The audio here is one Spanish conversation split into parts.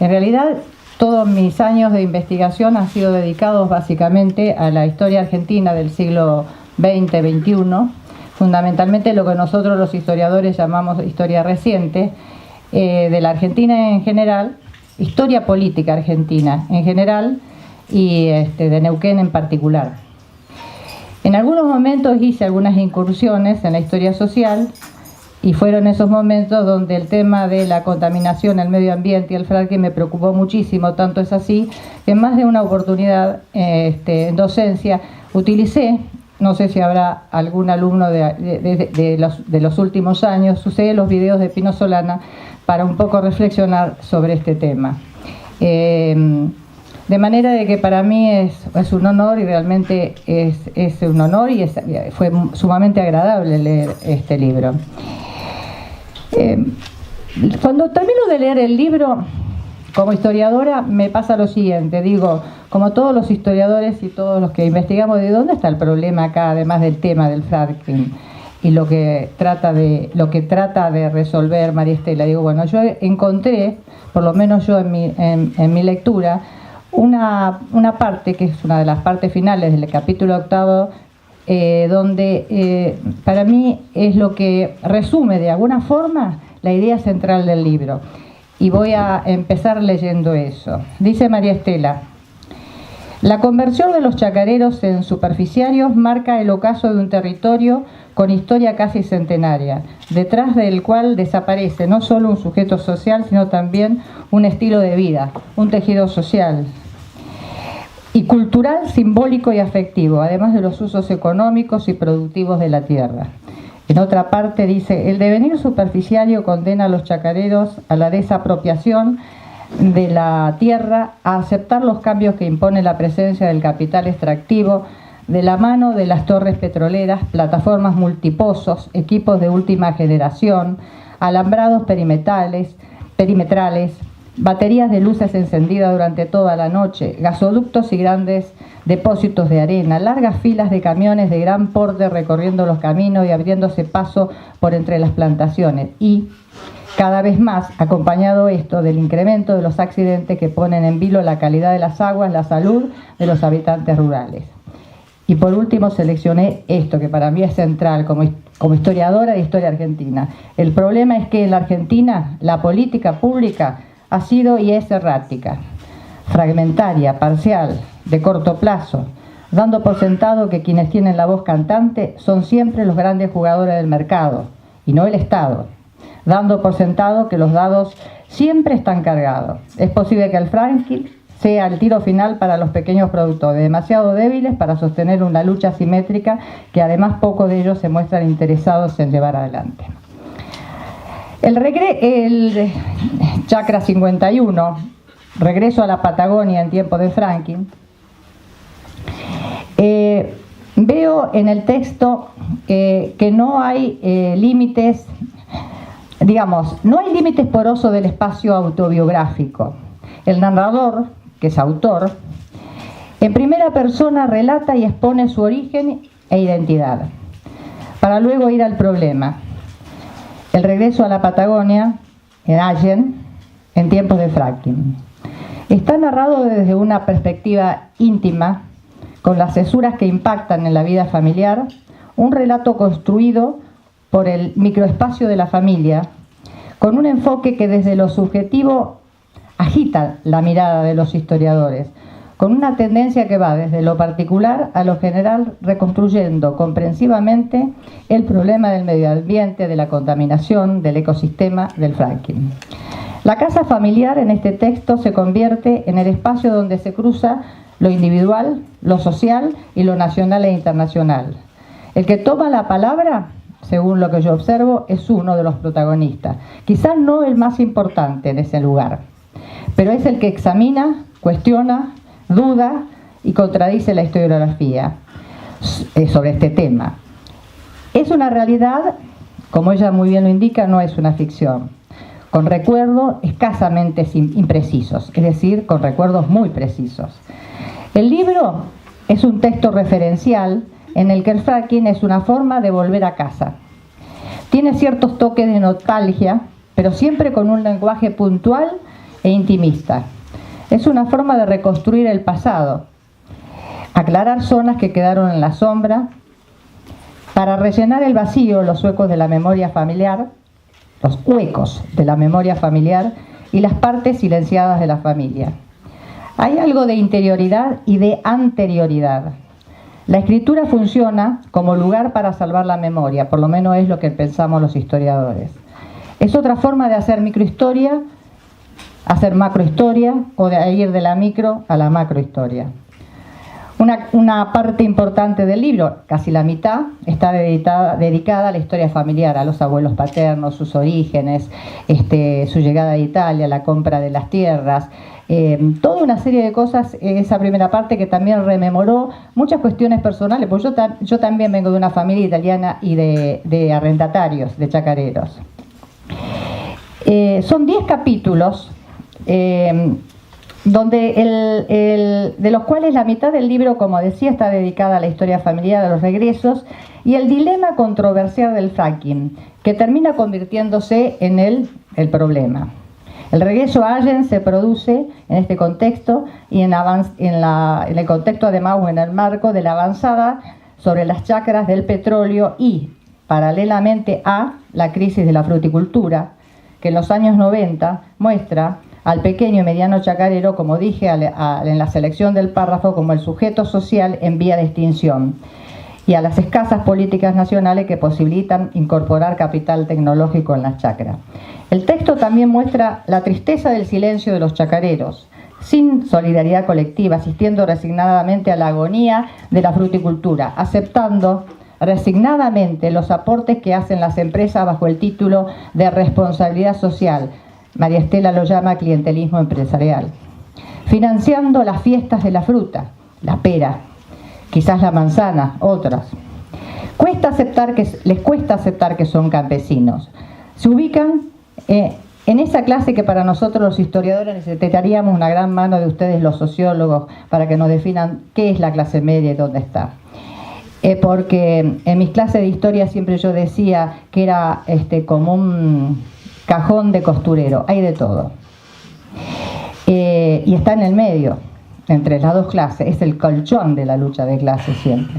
En realidad, todos mis años de investigación han sido dedicados básicamente a la historia argentina del siglo XX-XXI, fundamentalmente lo que nosotros los historiadores llamamos historia reciente, de la Argentina en general, historia política argentina en general y de Neuquén en particular. En algunos momentos hice algunas incursiones en la historia social y fueron esos momentos donde el tema de la contaminación, el medio ambiente y el fracking me preocupó muchísimo, tanto es así que en más de una oportunidad en docencia utilicé, no sé si habrá algún alumno de los últimos años, usé los videos de Pino Solana para un poco reflexionar sobre este tema. De manera de que para mí es un honor y realmente es un honor y fue sumamente agradable leer este libro. Cuando termino de leer el libro, como historiadora, me pasa lo siguiente, digo, como todos los historiadores y todos los que investigamos, ¿de dónde está el problema acá, además del tema del fracking y lo que trata de resolver María Estela? Digo, bueno, yo encontré, por lo menos yo en mi lectura, una parte que es una de las partes finales del capítulo 8, donde para mí es lo que resume de alguna forma la idea central del libro. Y voy a empezar leyendo eso. Dice María Estela: la conversión de los chacareros en superficiarios marca el ocaso de un territorio con historia casi centenaria, detrás del cual desaparece no solo un sujeto social, sino también un estilo de vida, un tejido social y cultural, simbólico y afectivo, además de los usos económicos y productivos de la tierra. En otra parte dice: el devenir superficiario condena a los chacareros a la desapropiación de la tierra, a aceptar los cambios que impone la presencia del capital extractivo, de la mano de las torres petroleras, plataformas multipozos, equipos de última generación, alambrados perimetrales, baterías de luces encendidas durante toda la noche, gasoductos y grandes depósitos de arena, largas filas de camiones de gran porte recorriendo los caminos y abriéndose paso por entre las plantaciones. Y cada vez más, acompañado esto del incremento de los accidentes que ponen en vilo la calidad de las aguas, la salud de los habitantes rurales. Y por último seleccioné esto, que para mí es central como historiadora de historia argentina. El problema es que en la Argentina la política pública ha sido y es errática, fragmentaria, parcial, de corto plazo, dando por sentado que quienes tienen la voz cantante son siempre los grandes jugadores del mercado, y no el Estado, dando por sentado que los dados siempre están cargados. Es posible que el fracking sea el tiro final para los pequeños productores, demasiado débiles para sostener una lucha asimétrica que además pocos de ellos se muestran interesados en llevar adelante. El Chacra 51, regreso a la Patagonia en tiempo de fracking, veo en el texto que no hay límites, digamos, no hay límites porosos del espacio autobiográfico. El narrador, que es autor, en primera persona relata y expone su origen e identidad, para luego ir al problema. El regreso a la Patagonia, en Allen, en tiempos de fracking. Está narrado desde una perspectiva íntima, con las cesuras que impactan en la vida familiar, un relato construido por el microespacio de la familia, con un enfoque que desde lo subjetivo agita la mirada de los historiadores, con una tendencia que va desde lo particular a lo general, reconstruyendo comprensivamente el problema del medio ambiente, de la contaminación, del ecosistema, del fracking. La casa familiar en este texto se convierte en el espacio donde se cruza lo individual, lo social y lo nacional e internacional. El que toma la palabra, según lo que yo observo, es uno de los protagonistas. Quizás no el más importante en ese lugar, pero es el que examina, cuestiona, duda y contradice la historiografía sobre este tema. Es una realidad, como ella muy bien lo indica, no es una ficción, con recuerdos escasamente imprecisos, es decir, con recuerdos muy precisos. El libro es un texto referencial en el que el fracking es una forma de volver a casa. Tiene ciertos toques de nostalgia, pero siempre con un lenguaje puntual e intimista. Es una forma de reconstruir el pasado, aclarar zonas que quedaron en la sombra, para rellenar el vacío, los huecos de la memoria familiar, los huecos de la memoria familiar y las partes silenciadas de la familia. Hay algo de interioridad y de anterioridad. La escritura funciona como lugar para salvar la memoria, por lo menos es lo que pensamos los historiadores. Es otra forma de hacer microhistoria, hacer macrohistoria, o de ir de la micro a la macrohistoria. Una parte importante del libro, casi la mitad, está dedicada a la historia familiar, a los abuelos paternos, sus orígenes, su llegada a Italia, la compra de las tierras, toda una serie de cosas, esa primera parte que también rememoró muchas cuestiones personales, porque yo también vengo de una familia italiana y de arrendatarios, de chacareros. Son 10 capítulos, donde de los cuales la mitad del libro, como decía, está dedicada a la historia familiar, a los regresos y el dilema controversial del fracking, que termina convirtiéndose en el problema. El regreso a Allen se produce en este contexto y en el contexto además o en el marco de la avanzada sobre las chacras del petróleo y, paralelamente a la crisis de la fruticultura, que en los años 90 muestra al pequeño y mediano chacarero, como dije en la selección del párrafo, como el sujeto social en vía de extinción, y a las escasas políticas nacionales que posibilitan incorporar capital tecnológico en las chacras. El texto también muestra la tristeza del silencio de los chacareros, sin solidaridad colectiva, asistiendo resignadamente a la agonía de la fruticultura, aceptando resignadamente los aportes que hacen las empresas bajo el título de responsabilidad social. María Estela lo llama clientelismo empresarial. Financiando las fiestas de la fruta, la pera, quizás la manzana, otras. Les cuesta aceptar que son campesinos. Se ubican en esa clase que para nosotros los historiadores necesitaríamos una gran mano de ustedes los sociólogos para que nos definan qué es la clase media y dónde está. Porque en mis clases de historia siempre yo decía que era como un cajón de costurero, hay de todo. Y está en el medio, entre las dos clases, es el colchón de la lucha de clases siempre.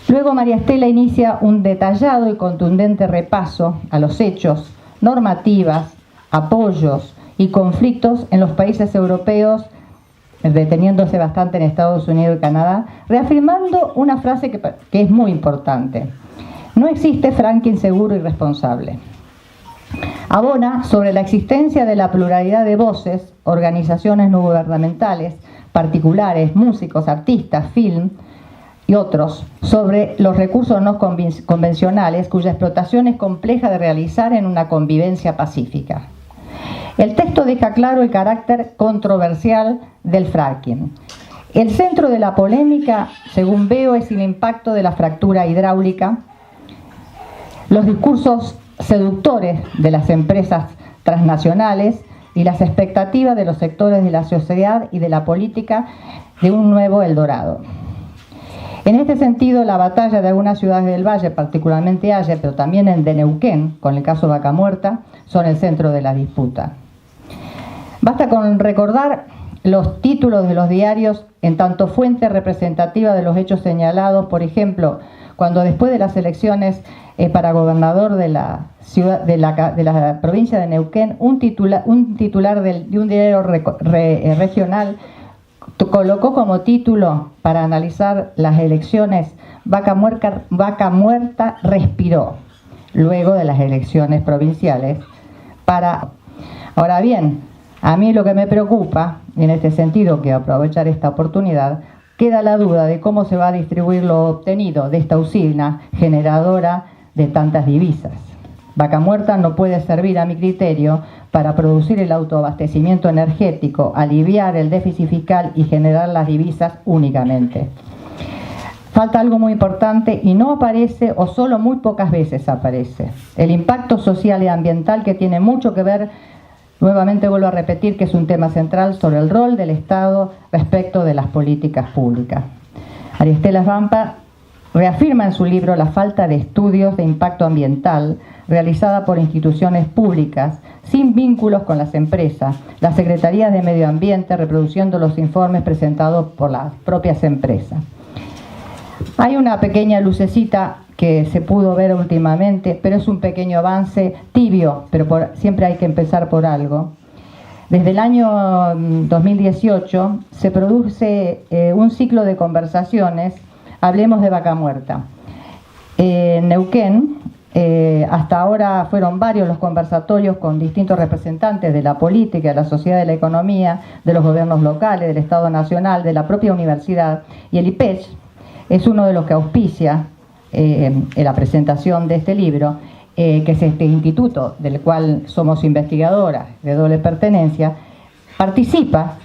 Luego María Estela inicia un detallado y contundente repaso a los hechos, normativas, apoyos y conflictos en los países europeos, deteniéndose bastante en Estados Unidos y Canadá, reafirmando una frase que es muy importante: no existe fracking seguro y responsable. Abona sobre la existencia de la pluralidad de voces, organizaciones no gubernamentales, particulares, músicos, artistas, film y otros, sobre los recursos no convencionales cuya explotación es compleja de realizar en una convivencia pacífica. El texto deja claro el carácter controversial del fracking. El centro de la polémica, según veo, es el impacto de la fractura hidráulica, los discursos seductores de las empresas transnacionales y las expectativas de los sectores de la sociedad y de la política de un nuevo Eldorado. En este sentido, la batalla de algunas ciudades del Valle, particularmente Halle, pero también en de Neuquén, con el caso Vaca Muerta, son el centro de la disputa. Basta con recordar los títulos de los diarios en tanto fuente representativa de los hechos señalados, por ejemplo, cuando después de las elecciones para gobernador de la provincia de Neuquén, un titular de un diario regional colocó como título para analizar las elecciones: Vaca Muerta respiró, luego de las elecciones provinciales. Ahora bien, a mí lo que me preocupa, en este sentido, que aprovechar esta oportunidad, queda la duda de cómo se va a distribuir lo obtenido de esta usina generadora de tantas divisas. Vaca Muerta no puede servir, a mi criterio, para producir el autoabastecimiento energético, aliviar el déficit fiscal y generar las divisas únicamente. Falta algo muy importante y no aparece, o solo muy pocas veces aparece: el impacto social y ambiental, que tiene mucho que ver, nuevamente vuelvo a repetir que es un tema central, sobre el rol del Estado respecto de las políticas públicas. Ariestela Svampa reafirma en su libro la falta de estudios de impacto ambiental realizada por instituciones públicas, sin vínculos con las empresas, las secretarías de Medio Ambiente reproduciendo los informes presentados por las propias empresas. Hay una pequeña lucecita que se pudo ver últimamente, pero es un pequeño avance tibio, pero siempre hay que empezar por algo. Desde el año 2018 se produce un ciclo de conversaciones, Hablemos de Vaca Muerta. En Neuquén, hasta ahora fueron varios los conversatorios con distintos representantes de la política, de la sociedad, de la economía, de los gobiernos locales, del Estado Nacional, de la propia universidad, y el IPECH es uno de los que auspicia en la presentación de este libro, que es este instituto del cual somos investigadoras de doble pertenencia, participa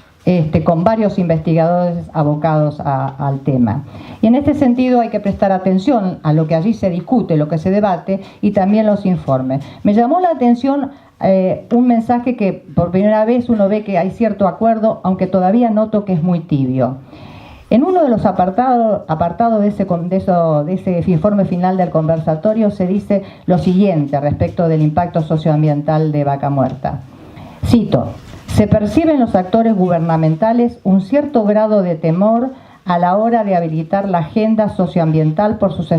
con varios investigadores abocados al tema. Y en este sentido hay que prestar atención a lo que allí se discute, lo que se debate y también los informes. Me llamó la atención un mensaje que por primera vez uno ve que hay cierto acuerdo, aunque todavía noto que es muy tibio. En uno de los apartados de ese informe final del conversatorio se dice lo siguiente respecto del impacto socioambiental de Vaca Muerta. Cito: se percibe en los actores gubernamentales un cierto grado de temor a la hora de habilitar la agenda socioambiental por sus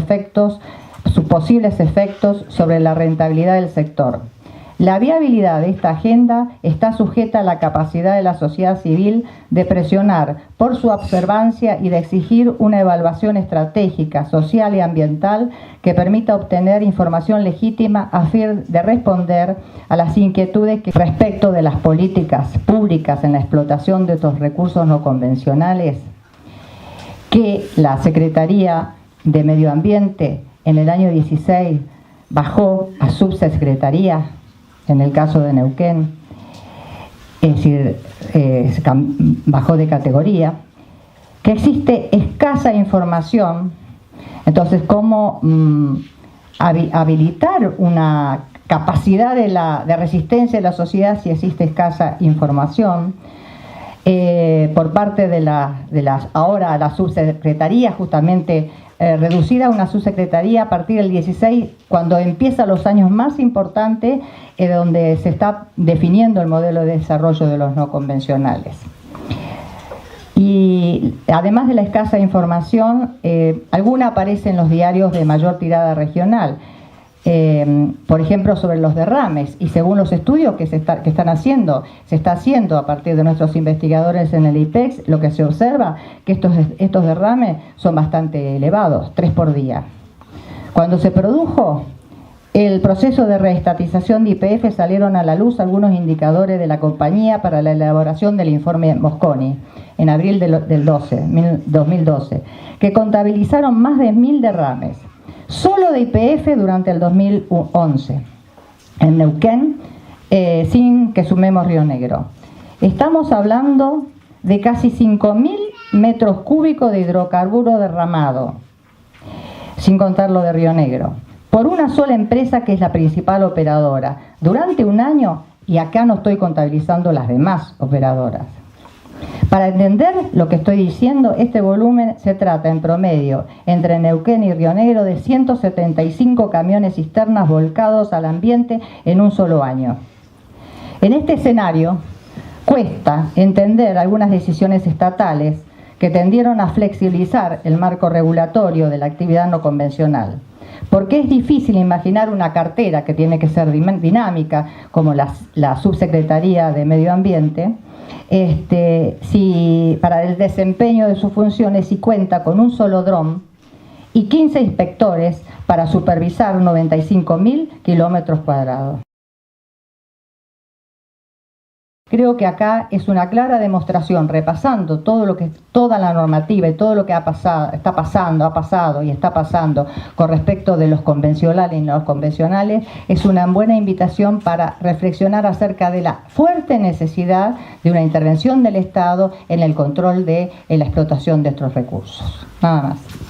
posibles efectos sobre la rentabilidad del sector. La viabilidad de esta agenda está sujeta a la capacidad de la sociedad civil de presionar por su observancia y de exigir una evaluación estratégica, social y ambiental que permita obtener información legítima a fin de responder a las inquietudes respecto de las políticas públicas en la explotación de estos recursos no convencionales, que la Secretaría de Medio Ambiente en el año 16 bajó a subsecretaría, en el caso de Neuquén, es decir, bajó de categoría, que existe escasa información. Entonces, ¿cómo habilitar una capacidad de resistencia de la sociedad si existe escasa información? Por parte de ahora la subsecretaría, justamente reducida a una subsecretaría a partir del 16, cuando empiezan los años más importantes, donde se está definiendo el modelo de desarrollo de los no convencionales. Y además de la escasa información, alguna aparece en los diarios de mayor tirada regional. Por ejemplo, sobre los derrames, y según los estudios que se está haciendo a partir de nuestros investigadores en el IPEX, lo que se observa que estos derrames son bastante elevados, 3 por día. Cuando se produjo el proceso de reestatización de YPF, salieron a la luz algunos indicadores de la compañía para la elaboración del informe Mosconi en abril del 2012, que contabilizaron más de 1000 derrames solo de YPF durante el 2011 en Neuquén, sin que sumemos Río Negro. Estamos hablando de casi 5.000 metros cúbicos de hidrocarburo derramado, sin contar lo de Río Negro, por una sola empresa que es la principal operadora, durante un año, y acá no estoy contabilizando las demás operadoras. Para entender lo que estoy diciendo, este volumen se trata en promedio entre Neuquén y Río Negro de 175 camiones cisternas volcados al ambiente en un solo año. En este escenario, cuesta entender algunas decisiones estatales que tendieron a flexibilizar el marco regulatorio de la actividad no convencional, porque es difícil imaginar una cartera que tiene que ser dinámica, como la Subsecretaría de Medio Ambiente, si para el desempeño de sus funciones si cuenta con un solo dron y 15 inspectores para supervisar 95.000 kilómetros cuadrados. Creo que acá es una clara demostración, repasando toda la normativa y todo lo que ha pasado y está pasando con respecto de los convencionales y no convencionales, es una buena invitación para reflexionar acerca de la fuerte necesidad de una intervención del Estado en el control de la explotación de estos recursos. Nada más.